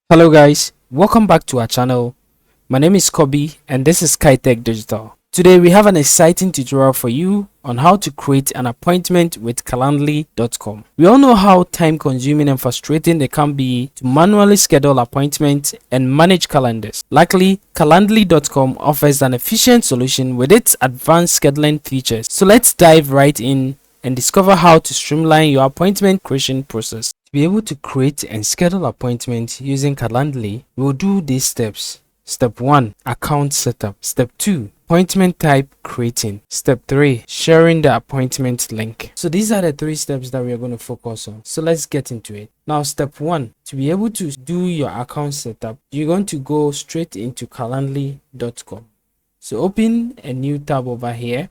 Hello guys, welcome back to our channel. My name is Kobe and this is SkyTech Digital. Today we have an exciting tutorial for you on how to create an appointment with Calendly.com. We all know how time consuming and frustrating it can be to manually schedule appointments and manage calendars. Luckily, Calendly.com offers an efficient solution with its advanced scheduling features. So let's dive right in and discover how to streamline your appointment creation process. To be able to create and schedule appointments using Calendly, we will do these steps. Step 1. Account setup. Step 2. Appointment type creating. Step 3. Sharing the appointment link. So these are the 3 steps that we are going to focus on. So let's get into it. Now step 1. To be able to do your account setup, you're going to go straight into Calendly.com. So open a new tab over here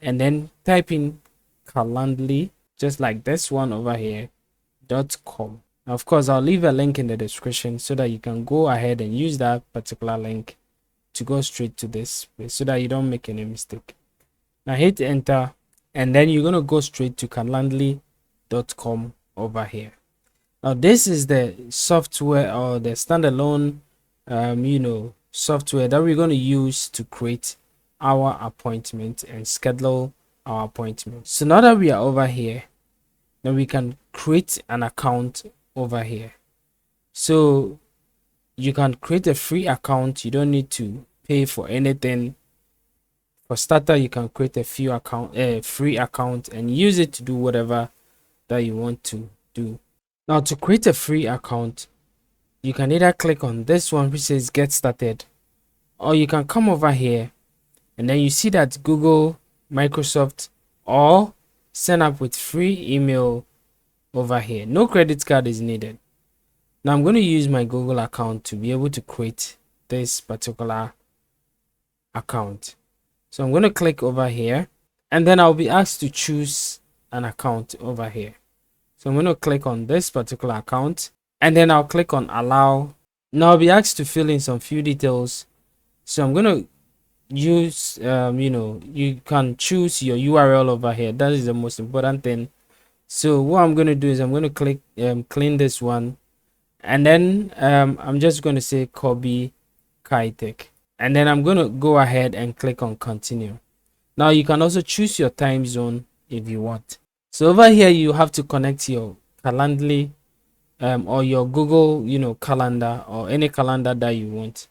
and then type in Calendly, just like this one over here, .com. Now, of course, I'll leave a link in the description so that you can go ahead and use that particular link to go straight to this place so that you don't make any mistake. Now hit enter and then you're going to go straight to Calendly.com over here. Now this is the software or the standalone software that we're going to use to create our appointment and schedule our appointment. So now that we are over here, then we can create an account over here. So you can create a free account. You don't need to pay for anything. For starter, you can create a free account and use it to do whatever that you want to do. Now to create a free account, you can either click on this one which says get started, or you can come over here and then you see that Google, Microsoft, or sign up with free email over here. No credit card is needed. Now I'm going to use my Google account to be able to create this particular account. So I'm going to click over here and then I'll be asked to choose an account over here. So I'm going to click on this particular account and then I'll click on allow. Now I'll be asked to fill in some few details. So I'm going to use you can choose your URL over here. That is the most important thing. So what I'm going to do is I'm going to click clean this one and then I'm just going to say Kobe SkyTech and then I'm going to go ahead and click on continue. Now you can also choose your time zone if you want. So over here you have to connect your Calendly or your Google calendar or any calendar that you want.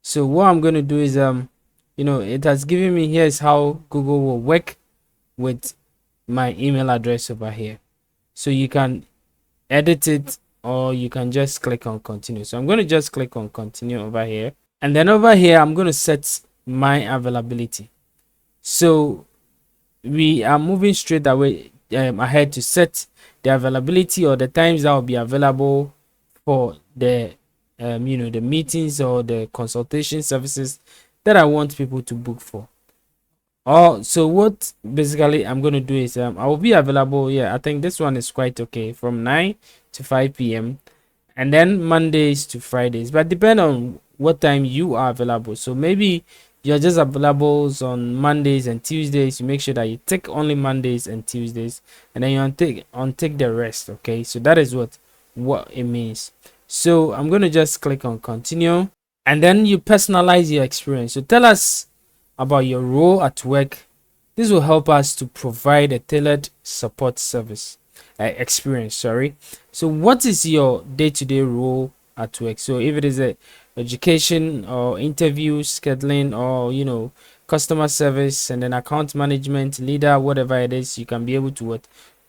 So what I'm going to do is it has given me, here's how Google will work with my email address over here. So you can edit it or you can just click on continue. So I'm going to just click on continue over here. And then over here, I'm going to set my availability. So we are moving straight away ahead to set the availability or the times that will be available for the the meetings or the consultation services that I want people to book for. So what basically I'm going to do is I will be available. I think this one is quite okay, from 9 to 5 p.m. and then Mondays to Fridays, but depend on what time you are available. So maybe you're just available on Mondays and Tuesdays. You make sure that you take only Mondays and Tuesdays and then you untick the rest. Okay, so that is what it means. So I'm going to just click on continue and then you personalize your experience. So tell us about your role at work. This will help us to provide a tailored support service experience. So what is your day-to-day role at work? So if it is a education or interview scheduling or customer service and then account management, leader, whatever it is, you can be able to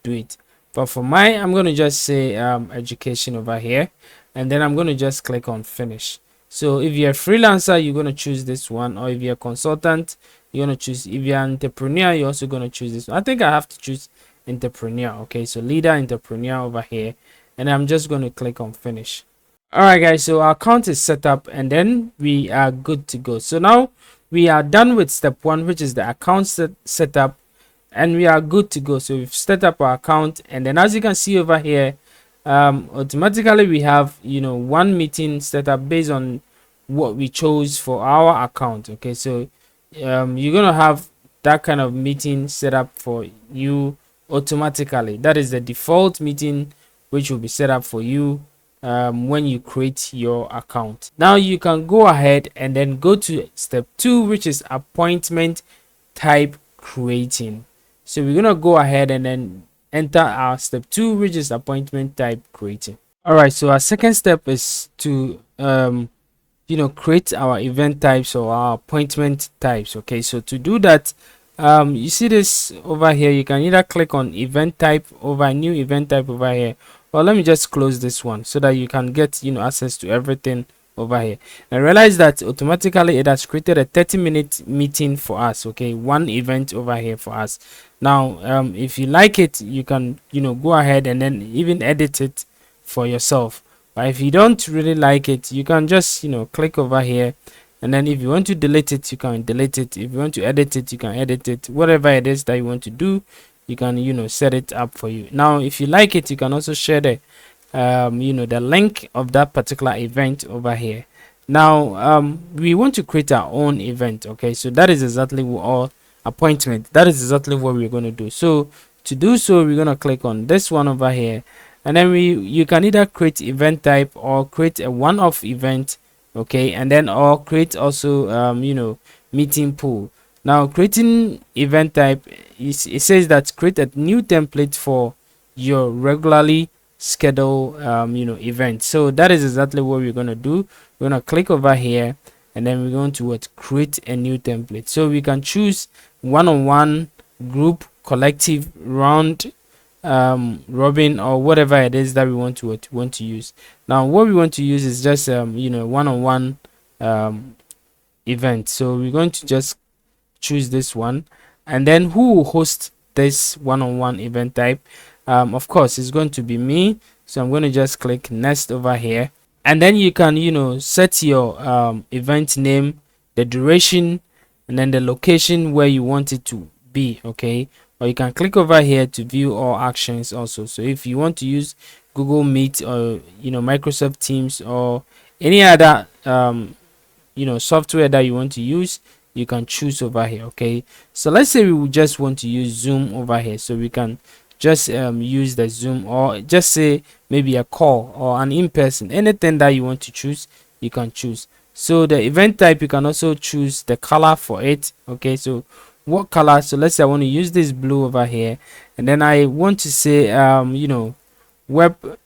do it. But for mine, I'm going to just say education over here and then I'm going to just click on finish. So if you're a freelancer, you're going to choose this one, or if you're a consultant, you're going to choose. If you're an entrepreneur, you're also going to choose this one. I think I have to choose entrepreneur. Okay, so leader, entrepreneur over here, and I'm just going to click on finish. All right guys, so our account is set up and then we are good to go. So now we are done with step 1, which is the account setup, and we are good to go. So we've set up our account and then as you can see over here, automatically we have one meeting set up based on what we chose for our account. Okay, so you're gonna have that kind of meeting set up for you automatically. That is the default meeting which will be set up for you when you create your account. Now you can go ahead and then go to step 2, which is appointment type creating. So we're gonna go ahead and then enter our step 2, which is appointment type creating. All right, so our second step is to create our event types or our appointment types. Okay, so to do that, you see this over here, you can either click on event type over new event type over here, or let me just close this one so that you can get access to everything over here. I realize that automatically it has created a 30-minute meeting for us. Okay, one event over here for us. Now if you like it, you can go ahead and then even edit it for yourself. But if you don't really like it, you can just click over here, and then if you want to delete it, you can delete it. If you want to edit it, you can edit it. Whatever it is that you want to do, you can set it up for you. Now if you like it, you can also share the the link of that particular event over here. Now we want to create our own event. Okay, so that is exactly what our appointment, that is exactly what we're going to do. So to do so, we're going to click on this one over here, and then you can either create event type or create a one-off event. Okay, and then or create also meeting pool. Now creating event type is, it says that create a new template for your regularly scheduled event. So that is exactly what we're going to do. We're going to click over here, and then we're going to create a new template. So we can choose one-on-one, group, collective, round, robin, or whatever it is that we want to use. Now what we want to use is just one-on-one event. So we're going to just choose this one, and then who will host this one-on-one event type? Of course it's going to be me, so I'm going to just click next over here, and then you can set your event name, the duration, and then the location where you want it to be. Okay, or you can click over here to view all actions also. So if you want to use Google Meet or Microsoft Teams or any other software that you want to use, you can choose over here. Okay, so let's say we would just want to use Zoom over here, so we can just use the Zoom, or just say maybe a call or an in-person, anything that you want to choose, you can choose. So the event type, you can also choose the color for it. Okay, so what color? So let's say I want to use this blue over here, and then I want to say web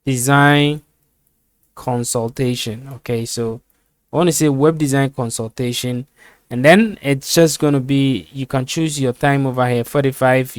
design consultation. Okay, so I want to say web design consultation, and then it's just going to be, you can choose your time over here, 45,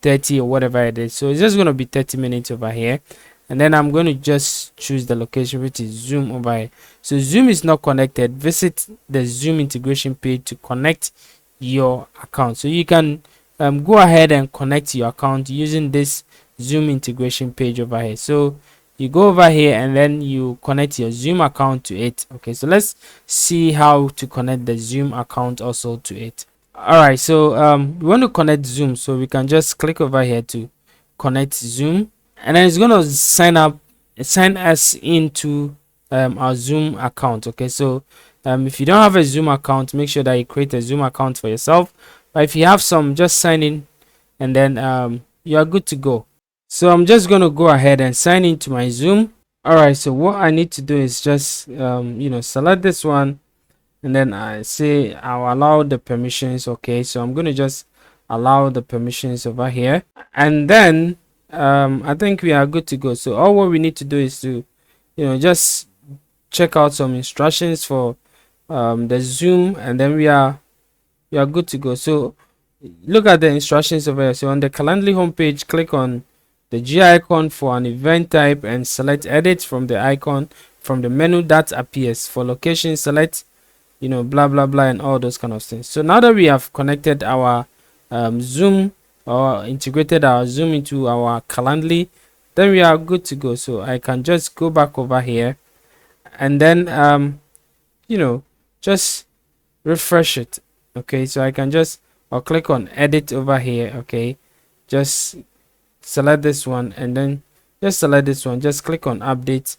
30 or whatever it is. So it's just going to be 30 minutes over here, and then I'm going to just choose the location, which is Zoom over here. So Zoom is not connected. Visit the Zoom integration page to connect your account. So you can go ahead and connect your account using this Zoom integration page over here. So you go over here and then you connect your Zoom account to it. Okay, so let's see how to connect the Zoom account also to it. All right, so we want to connect Zoom, so we can just click over here to connect Zoom, and then it's going to sign us into our Zoom account. Okay, so if you don't have a Zoom account, make sure that you create a Zoom account for yourself, but if you have some, just sign in, and then you are good to go. So I'm just going to go ahead and sign into my Zoom. All right, so what I need to do is just select this one, and then I say I'll allow the permissions. Okay, so I'm going to just allow the permissions over here, and then I think we are good to go. So all what we need to do is to just check out some instructions for the Zoom, and then we are good to go. So look at the instructions over here. So on the Calendly homepage, click on the G icon for an event type and select edit from the icon from the menu that appears. For location, select blah blah blah and all those kind of things. So now that we have connected our Zoom, or integrated our Zoom into our Calendly, then we are good to go. So I can just go back over here, and then just refresh it. Okay, so I can just click on edit over here. Okay, just select this one, and then just select this one, just click on update,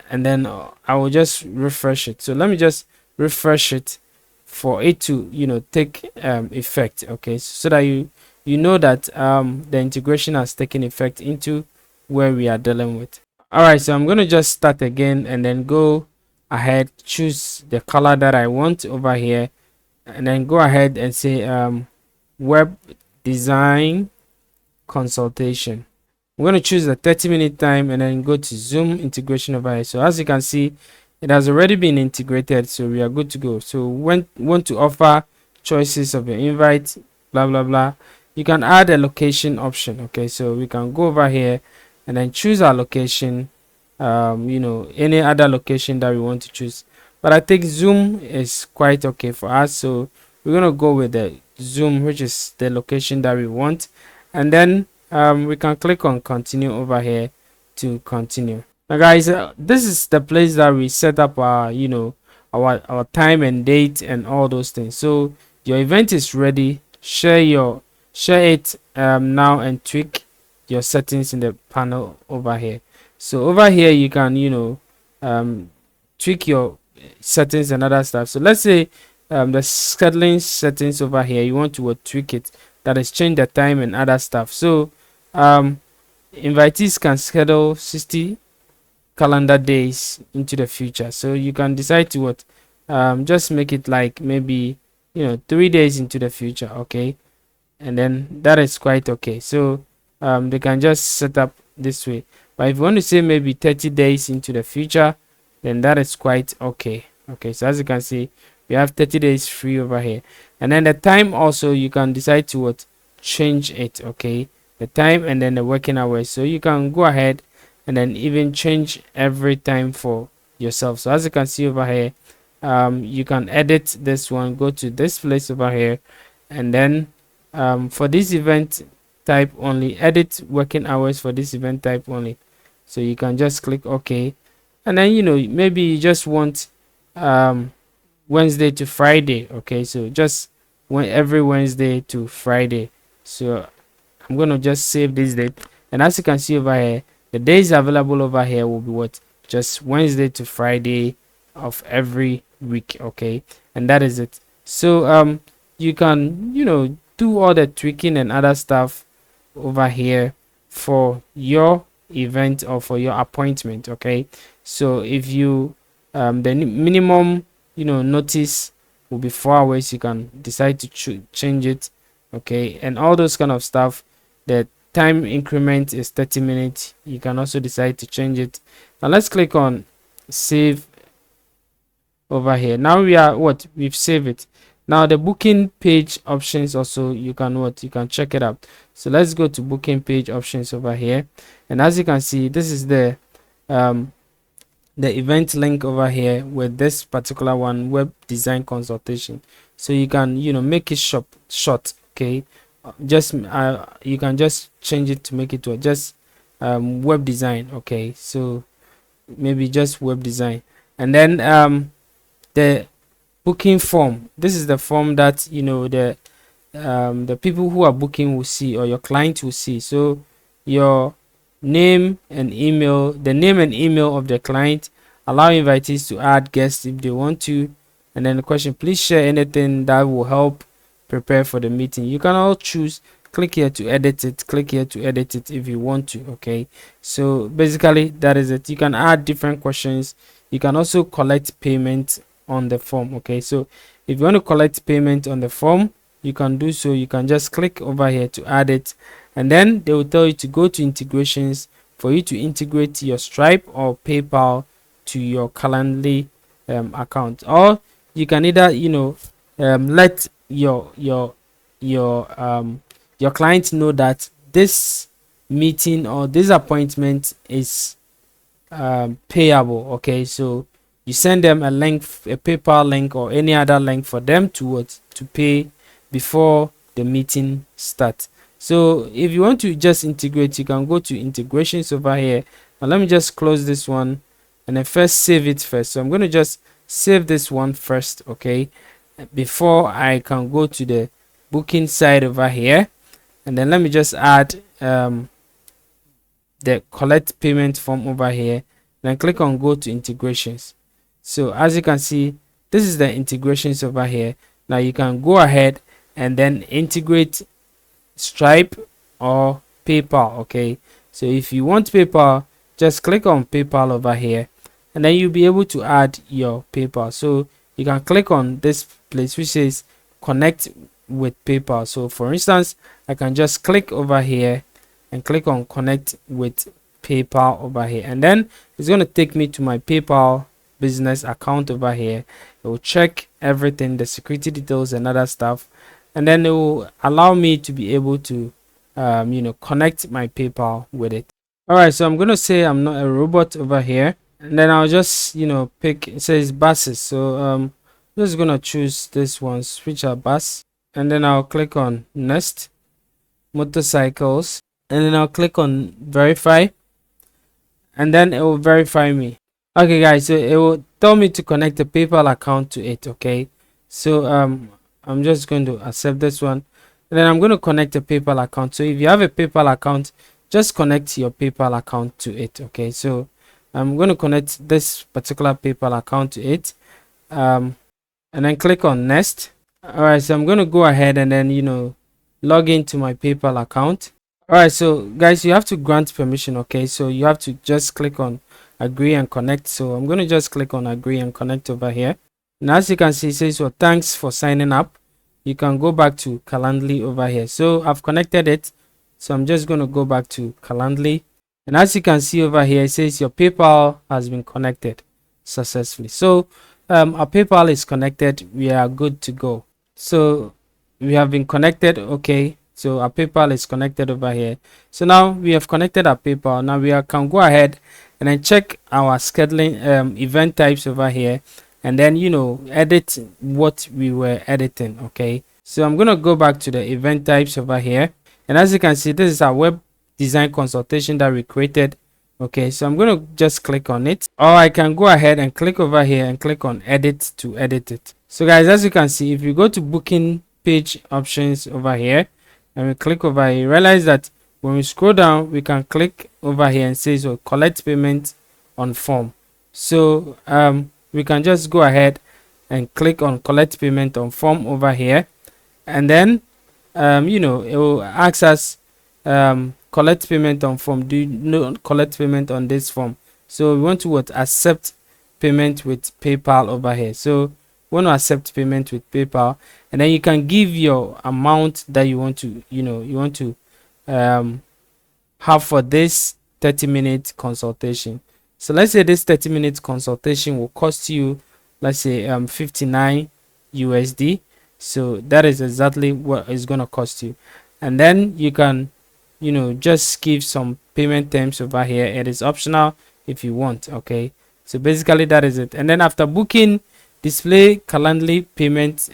and then I will just refresh it. So let me just refresh it for it to take effect. Okay, so that you know that the integration has taken effect into where we are dealing with. All right, so I'm going to just start again and then go ahead, choose the color that I want over here, and then go ahead and say web design consultation. I'm going to choose the 30-minute time and then go to Zoom integration over here. So as you can see, it has already been integrated, so we are good to go. So when want to offer choices of your invite, blah blah blah, you can add a location option. Okay, so we can go over here and then choose our location, any other location that we want to choose, but I think Zoom is quite okay for us, so we're gonna go with the Zoom, which is the location that we want, and then we can click on continue over here to continue. Now guys, this is the place that we set up our our time and date and all those things. So your event is ready. Share it now and tweak your settings in the panel over here. So over here you can tweak your settings and other stuff. So let's say the scheduling settings over here, you want to tweak it, that is change the time and other stuff. So invitees can schedule 60 calendar days into the future, so you can decide to just make it like maybe 3 days into the future. Okay, and then that is quite okay. So they can just set up this way, but if you want to say maybe 30 days into the future, then that is quite okay. Okay, so as you can see, we have 30 days free over here, and then the time also you can decide to change it. Okay, the time and then the working hours, so you can go ahead and then even change every time for yourself. So as you can see over here, you can edit this one, go to this place over here, and then for this event type only, edit working hours for this event type only. So you can just click OK, and then maybe you just want Wednesday to Friday. Okay, so just every Wednesday to Friday. So I'm gonna just save this date, and as you can see over here, the days available over here will be just Wednesday to Friday of every week. Okay, and that is it. So you can do all the tweaking and other stuff over here for your event or for your appointment. Okay, so if you the minimum notice will be 4 hours, you can decide to change it. Okay, and all those kind of stuff. The time increment is 30 minutes. You can also decide to change it. Now let's click on save over here. Now we've saved it. Now the booking page options also, you can check it out. So let's go to booking page options over here, and as you can see, this is the event link over here with this particular one, web design consultation. So you can make it short. Okay, you can just change it to make it to just web design. Okay, so maybe just web design, and then the booking form, this is the form that the people who are booking will see, or your client will see. So your name and email, the name and email of the client, allow invitees to add guests if they want to, and then the question, please share anything that will help prepare for the meeting. You can all choose, click here to edit it, click here to edit it if you want to. Okay, so basically that is it. You can add different questions. You can also collect payment on the form. Okay, so if you want to collect payment on the form, you can do so. You can just click over here to add it, and then they will tell you to go to integrations for you to integrate your Stripe or PayPal to your Calendly account, or you can either let your client know that this meeting or this appointment is payable. Okay, so you send them a link, a PayPal link or any other link for them to pay before the meeting starts. So if you want to just integrate, you can go to integrations over here. Now let me just close this one and then first save it first. So I'm going to just save this one first, okay, before I can go to the booking side over here. And then let me just add the collect payment form over here, then click on go to integrations. So as you can see, this is the integrations over here. Now you can go ahead and then integrate Stripe or PayPal. Okay, so if you want PayPal, just click on PayPal over here, and then you'll be able to add your PayPal. So you can click on this place which says connect with PayPal. So for instance, I can just click over here and click on connect with PayPal over here, and then it's going to take me to my PayPal business account over here. It will check everything, the security details and other stuff, and then it will allow me to be able to connect my PayPal with it. All right, so I'm going to say I'm not a robot over here, and then I'll just pick, it says buses. So I'm just going to choose this one, switch our bus, and then I'll click on next, motorcycles, and then I'll click on verify, and then it will verify me. Okay guys, so it will tell me to connect a PayPal account to it. Okay, so I'm just going to accept this one, and then I'm going to connect a PayPal account. So if you have a PayPal account, just connect your PayPal account to it. Okay, so I'm going to connect this particular PayPal account to it, and then click on next. All right, so I'm going to go ahead and then log into my PayPal account. All right, so guys, you have to grant permission. Okay, so you have to just click on agree and connect. So I'm going to just click on agree and connect over here, and as you can see, it says, well, thanks for signing up. You can go back to Calendly over here. So I've connected it, so I'm just going to go back to Calendly, and as you can see over here, it says your PayPal has been connected successfully. So our PayPal is connected. We are good to go. So we have been connected. Okay, so our PayPal is connected over here. So now we have connected our PayPal. Now we can go ahead and then check our scheduling event types over here, and then edit what we were editing. Okay, so I'm gonna go back to the event types over here, and as you can see, this is our web design consultation that we created. Okay, so I'm going to just click on it, or I can go ahead and click over here and click on edit to edit it. So guys, as you can see, if you go to booking page options over here and we click over here, you realize that when we scroll down, we can click over here and say, so collect payment on form. So we can just go ahead and click on collect payment on form over here, and then it will ask us collect payment on form. Do you not collect payment on this form? So we want to accept payment with PayPal over here. So we want to accept payment with PayPal, and then you can give your amount that you want to have for this 30-minute consultation. So let's say this 30-minute consultation will cost you, let's say 59 USD. So that is exactly what it's going to cost you, and then you can just give some payment terms over here. It is optional if you want. Okay, so basically that is it. And then after booking, display Calendly payment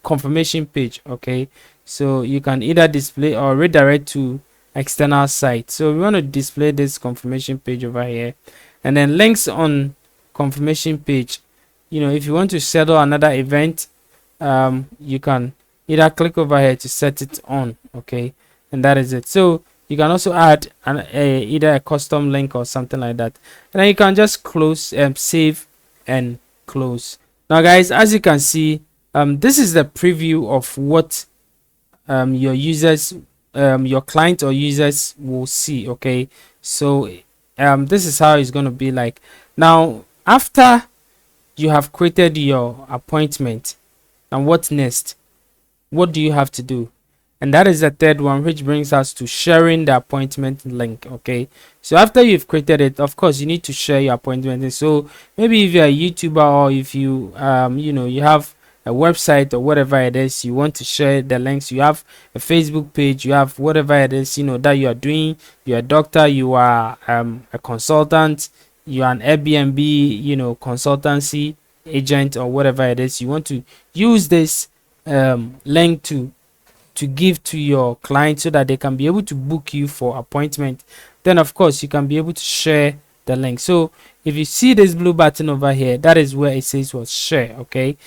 confirmation page. Okay, so you can either display or redirect to external site. So we want to display this confirmation page over here, and then links on confirmation page. If you want to settle another event, you can either click over here to set it on. Okay, and that is it. So you can also add either a custom link or something like that, and then you can just close and save and close. Now guys, as you can see, this is the preview of what your users, your client or users will see. Okay, so this is how it's going to be like. Now after you have created your appointment, and what next? What do you have to do? And that is the third one, which brings us to sharing the appointment link. Okay, so after you've created it, of course you need to share your appointment. And so maybe if you're a YouTuber, or if you you have a website or whatever it is, you want to share the links. You have a Facebook page, you have whatever it is that you are doing. You're a doctor, you are a consultant, you are an Airbnb consultancy agent, or whatever it is. You want to use this link to give to your client so that they can be able to book you for appointment. Then of course you can be able to share the link. So if you see this blue button over here, that is where it says was share. Okay,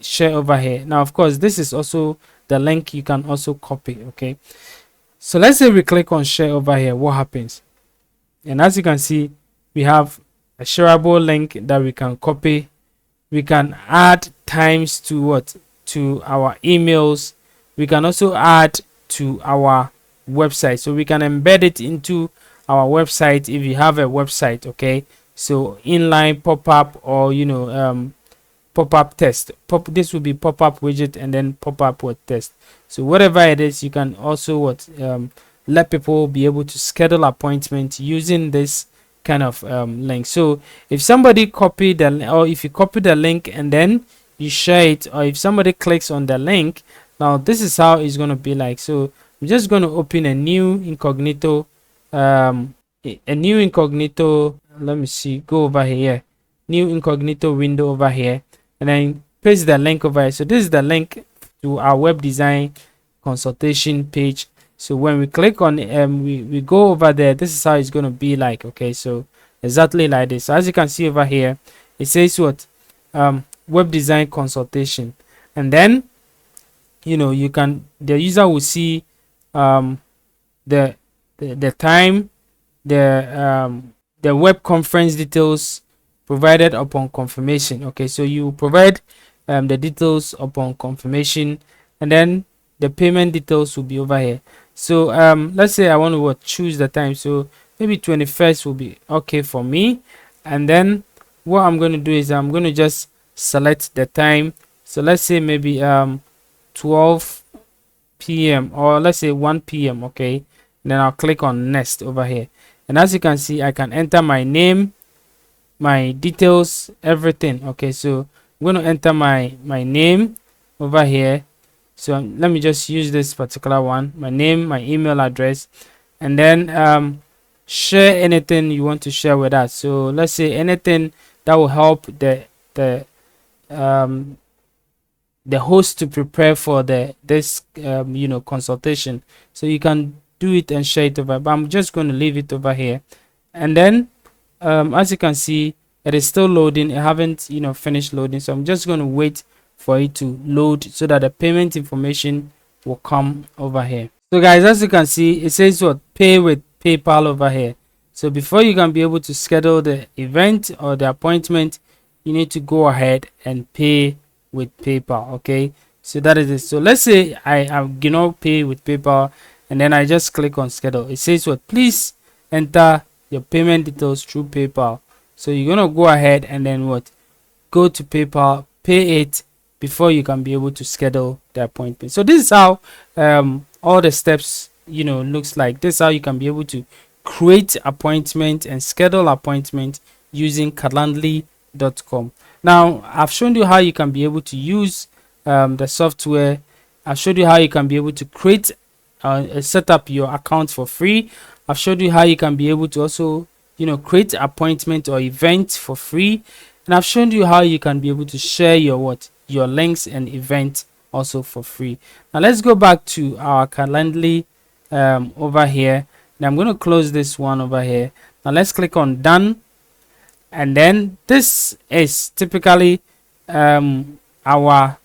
share over here. Now of course this is also the link you can also copy. Okay, so let's say we click on share over here. What happens? And as you can see, we have a shareable link that we can copy. We can add times to our emails. We can also add to our website, so we can embed it into our website if you have a website. Okay, so inline pop-up, or pop-up test. This will be pop-up widget, and then pop-up with test. So whatever it is, you can also let people be able to schedule appointments using this kind of link. So if somebody copy the, or if you copy the link and then you share it, or if somebody clicks on the link, now this is how it's going to be like. So I'm just going to open a new incognito, a new incognito. Let me see, go over here, new incognito window over here, and then paste the link over here. So this is the link to our web design consultation page. So when we click on we go over there, this is how it's going to be like. Okay, so exactly like this. So as you can see over here, it says what, web design consultation, and then you can, the user will see the time, the web conference details provided upon confirmation. Okay, so you provide the details upon confirmation, and then the payment details will be over here. So let's say I want to choose the time, so maybe 21st will be okay for me. And then what I'm going to do is I'm going to just select the time. So let's say maybe 12 p.m. or let's say 1 p.m. okay, and then I'll click on next over here, and as you can see, I can enter my name, my details, everything. Okay, so I'm going to enter my name over here. So let me just use this particular one, my name, my email address, and then share anything you want to share with us. So let's say anything that will help the host to prepare for this consultation. So you can do it and share it over, but I'm just going to leave it over here. And then as you can see, it is still loading. It haven't finished loading, so I'm just going to wait for it to load so that the payment information will come over here. So guys, as you can see, it says what, pay with PayPal over here. So before you can be able to schedule the event or the appointment, you need to go ahead and pay with PayPal. Okay, so that is it. So let's say I pay with PayPal, and then I just click on schedule. It says what, please enter your payment details through PayPal. So you're gonna go ahead and then go to PayPal, pay it before you can be able to schedule the appointment. So this is how all the steps looks like. This is how you can be able to create appointment and schedule appointment using Calendly.com. Now I've shown you how you can be able to use the software. I've showed you how you can be able to create set up your account for free. I've showed you how you can be able to also create appointment or event for free, and I've shown you how you can be able to share your links and event also for free. Now let's go back to our Calendly over here. Now I'm going to close this one over here. Now let's click on done, and then this is typically our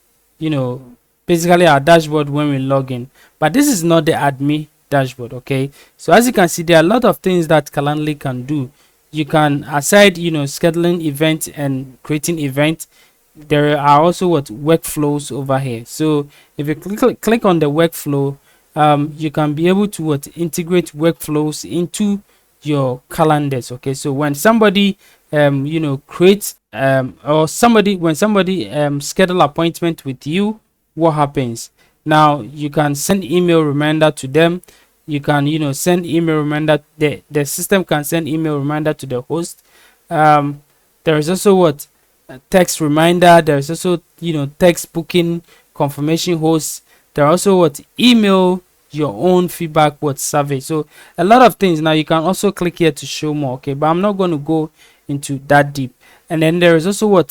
basically our dashboard when we log in, but this is not the admin dashboard. Okay, so as you can see, there are a lot of things that Calendly can do. You can, aside scheduling events and creating events, there are also workflows over here. So if you click on the workflow, you can be able to integrate workflows into your calendars. Okay, so when somebody creates or when somebody schedule appointment with you, what happens now? You can send email reminder to them. You can send email reminder, the system can send email reminder to the host. There is also text reminder. There is also text booking confirmation host. There are also email your own feedback survey. So a lot of things. Now you can also click here to show more. Okay, but I'm not going to go into that deep. And then there is also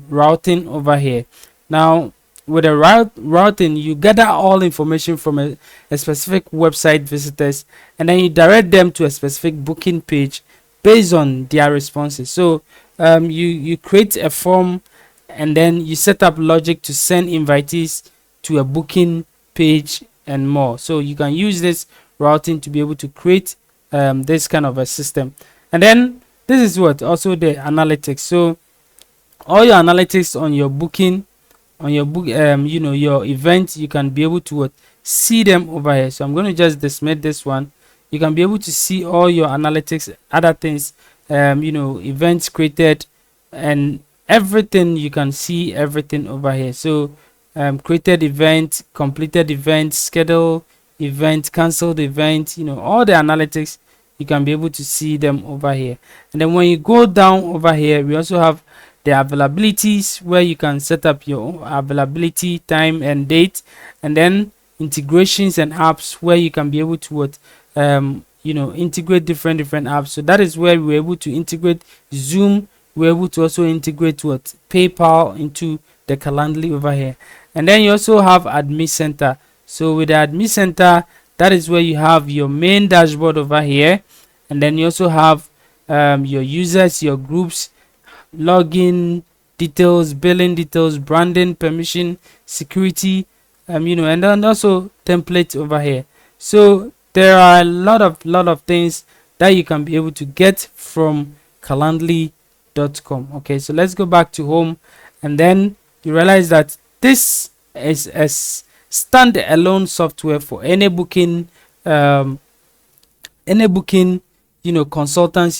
routing over here. Now with the routing, you gather all information from a specific website visitors, and then you direct them to a specific booking page based on their responses. So you create a form, and then you set up logic to send invitees to a booking page and more. So you can use this routing to be able to create this kind of a system. And then this is also the analytics. So all your analytics on your booking, on your book, your event, you can be able to see them over here. So I'm going to just dismiss this one. you can be able to see all your analytics, other things, events created and everything. You can see everything over here. So created event, completed event, schedule event, cancelled event, all the analytics, you can be able to see them over here. And then when you go down over here, we also have the availabilities, where you can set up your availability, time and date, and then integrations and apps, where you can be able to integrate different apps. So that is where we're able to integrate Zoom. We're able to also integrate PayPal into the Calendly over here. And then you also have admin center. So with the admin center, that is where you have your main dashboard over here, and then you also have your users, your groups, login details, billing details, branding, permission, security, and then also templates over here. So there are a lot of things that you can be able to get from Calendly.com. Okay, so let's go back to home, and then you realize that this is a stand-alone software for any booking, consultancy,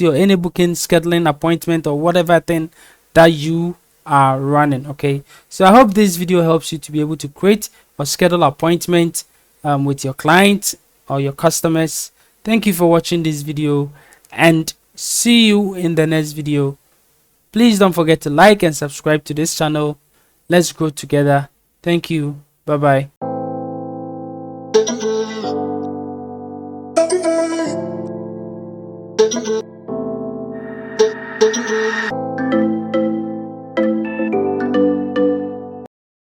or any booking, scheduling appointment, or whatever thing that you are running. Okay, so I hope this video helps you to be able to create or schedule appointment with your clients or your customers. Thank you for watching this video, and see you in the next video. Please don't forget to like and subscribe to this channel. Let's grow together. Thank you. Bye bye.